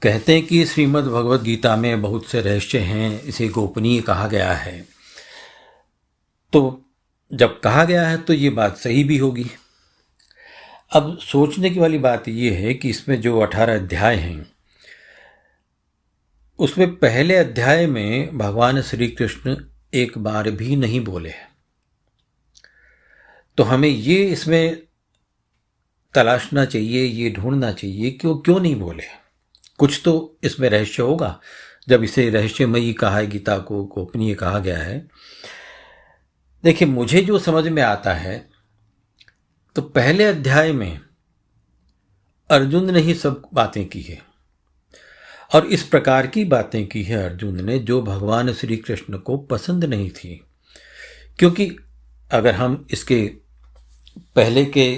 कहते हैं कि श्रीमद् भगवद गीता में बहुत से रहस्य हैं, इसे गोपनीय कहा गया है। तो जब कहा गया है तो ये बात सही भी होगी। अब सोचने की वाली बात ये है कि इसमें जो 18 अध्याय हैं उसमें पहले अध्याय में भगवान श्री कृष्ण एक बार भी नहीं बोले। तो हमें ये इसमें तलाशना चाहिए, ये ढूंढना चाहिए कि वो क्यों नहीं बोले। कुछ तो इसमें रहस्य होगा जब इसे रहस्यमयी कहा है, गीता को गोपनीय कहा गया है। देखिए, मुझे जो समझ में आता है तो पहले अध्याय में अर्जुन ने ही सब बातें की है, और इस प्रकार की बातें की है अर्जुन ने जो भगवान श्री कृष्ण को पसंद नहीं थी। क्योंकि अगर हम इसके पहले के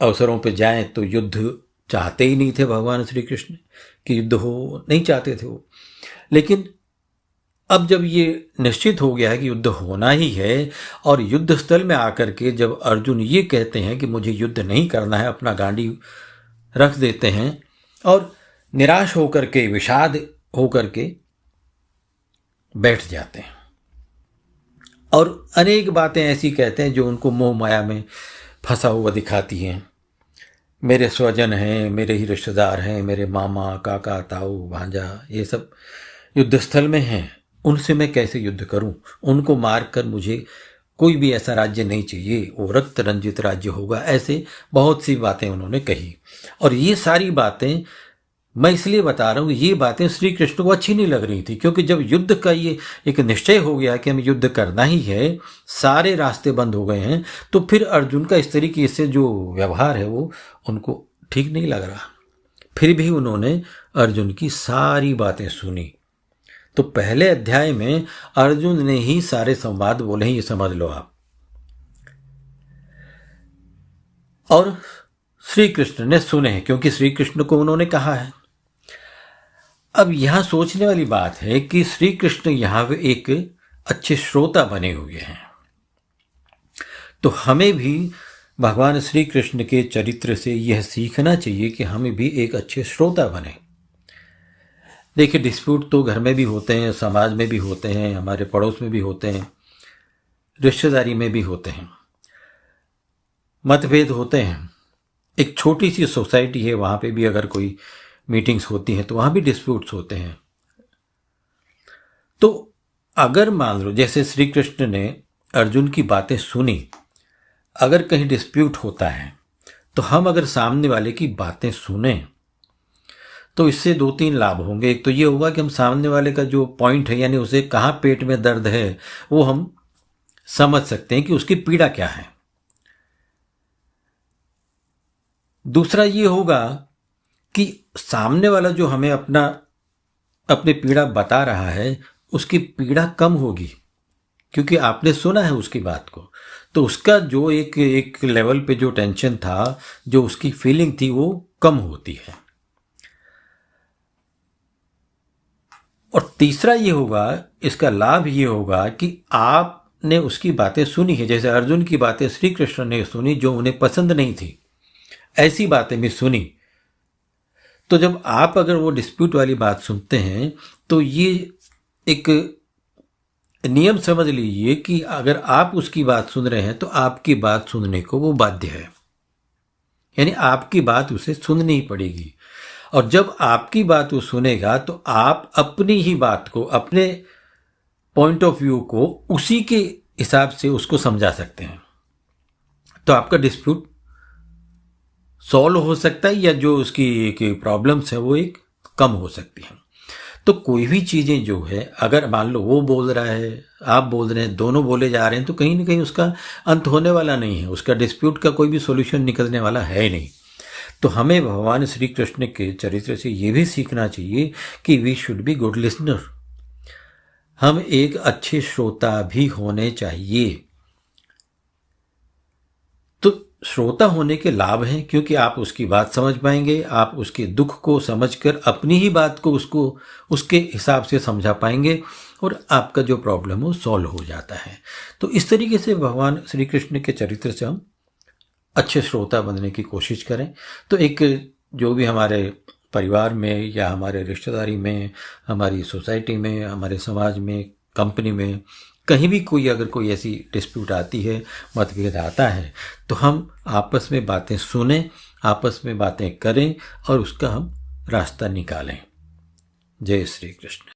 अवसरों पर जाएं तो युद्ध चाहते ही नहीं थे भगवान श्री कृष्ण कि युद्ध हो, नहीं चाहते थे वो। लेकिन अब जब ये निश्चित हो गया है कि युद्ध होना ही है, और युद्ध स्थल में आकर के जब अर्जुन ये कहते हैं कि मुझे युद्ध नहीं करना है, अपना गांडी रख देते हैं और निराश होकर के, विषाद होकर के बैठ जाते हैं और अनेक बातें ऐसी कहते हैं जो उनको मोह माया में फंसा हुआ दिखाती हैं। मेरे स्वजन हैं, मेरे ही रिश्तेदार हैं, मेरे मामा, काका, ताऊ, भांजा, ये सब युद्ध स्थल में हैं, उनसे मैं कैसे युद्ध करूं? उनको मारकर मुझे कोई भी ऐसा राज्य नहीं चाहिए, वो रक्त रंजित राज्य होगा। ऐसे बहुत सी बातें उन्होंने कही, और ये सारी बातें मैं इसलिए बता रहा हूँ, ये बातें श्री कृष्ण को अच्छी नहीं लग रही थी। क्योंकि जब युद्ध का ये एक निश्चय हो गया कि हमें युद्ध करना ही है, सारे रास्ते बंद हो गए हैं, तो फिर अर्जुन का इस तरीके से जो व्यवहार है वो उनको ठीक नहीं लग रहा। फिर भी उन्होंने अर्जुन की सारी बातें सुनी। तो पहले अध्याय में अर्जुन ने ही सारे संवाद बोले हैं, ये समझ लो आप। और श्री कृष्ण ने सुने हैं, क्योंकि श्री कृष्ण को उन्होंने कहा है। अब यहां सोचने वाली बात है कि श्री कृष्ण यहां पे एक अच्छे श्रोता बने हुए हैं, तो हमें भी भगवान श्री कृष्ण के चरित्र से यह सीखना चाहिए कि हमें भी एक अच्छे श्रोता बने। देखिए, डिस्प्यूट तो घर में भी होते हैं, समाज में भी होते हैं, हमारे पड़ोस में भी होते हैं, रिश्तेदारी में भी होते हैं, मतभेद होते हैं। एक छोटी सी सोसाइटी है, वहाँ पे भी अगर कोई मीटिंग्स होती हैं तो वहाँ भी डिस्प्यूट्स होते हैं। तो अगर मान लो जैसे श्री कृष्ण ने अर्जुन की बातें सुनी, अगर कहीं डिस्प्यूट होता है तो हम अगर सामने वाले की बातें सुने तो इससे 2-3 लाभ होंगे। एक तो ये होगा कि हम सामने वाले का जो पॉइंट है, यानी उसे कहाँ पेट में दर्द है, वो हम समझ सकते हैं कि उसकी पीड़ा क्या है। दूसरा ये होगा कि सामने वाला जो हमें अपनी पीड़ा बता रहा है, उसकी पीड़ा कम होगी, क्योंकि आपने सुना है उसकी बात को। तो उसका जो एक लेवल पे जो टेंशन था, जो उसकी फीलिंग थी, वो कम होती है। और तीसरा ये होगा, इसका लाभ ये होगा कि आपने उसकी बातें सुनी है। जैसे अर्जुन की बातें श्री कृष्ण ने सुनी जो उन्हें पसंद नहीं थी, ऐसी बातें भी सुनी। तो जब आप अगर वो डिस्प्यूट वाली बात सुनते हैं तो ये एक नियम समझ लीजिए कि अगर आप उसकी बात सुन रहे हैं तो आपकी बात सुनने को वो बाध्य है, यानी आपकी बात उसे सुननी ही पड़ेगी। और जब आपकी बात वो सुनेगा तो आप अपनी ही बात को, अपने पॉइंट ऑफ व्यू को उसी के हिसाब से उसको समझा सकते हैं। तो आपका डिस्प्यूट सॉल्व हो सकता है, या जो उसकी प्रॉब्लम्स है वो एक कम हो सकती हैं। तो कोई भी चीज़ें जो है, अगर मान लो वो बोल रहा है, आप बोल रहे हैं, दोनों बोले जा रहे हैं, तो कहीं ना कहीं उसका अंत होने वाला नहीं है, उसका डिस्प्यूट का कोई भी सॉल्यूशन निकलने वाला है नहीं। तो हमें भगवान श्री कृष्ण के चरित्र से ये भी सीखना चाहिए कि we should be good listener. हम एक अच्छे श्रोता भी होने चाहिए। तो श्रोता होने के लाभ हैं, क्योंकि आप उसकी बात समझ पाएंगे, आप उसके दुख को समझकर अपनी ही बात को उसके हिसाब से समझा पाएंगे, और आपका जो प्रॉब्लम हो सॉल्व हो जाता है। तो इस तरीके से भगवान श्री कृष्ण के चरित्र से हम अच्छे श्रोता बनने की कोशिश करें। तो एक जो भी हमारे परिवार में या हमारे रिश्तेदारी में, हमारी सोसाइटी में, हमारे समाज में, कंपनी में, कहीं भी कोई अगर कोई ऐसी डिस्प्यूट आती है, मतभेद आता है, तो हम आपस में बातें सुनें, आपस में बातें करें और उसका हम रास्ता निकालें। जय श्री कृष्ण।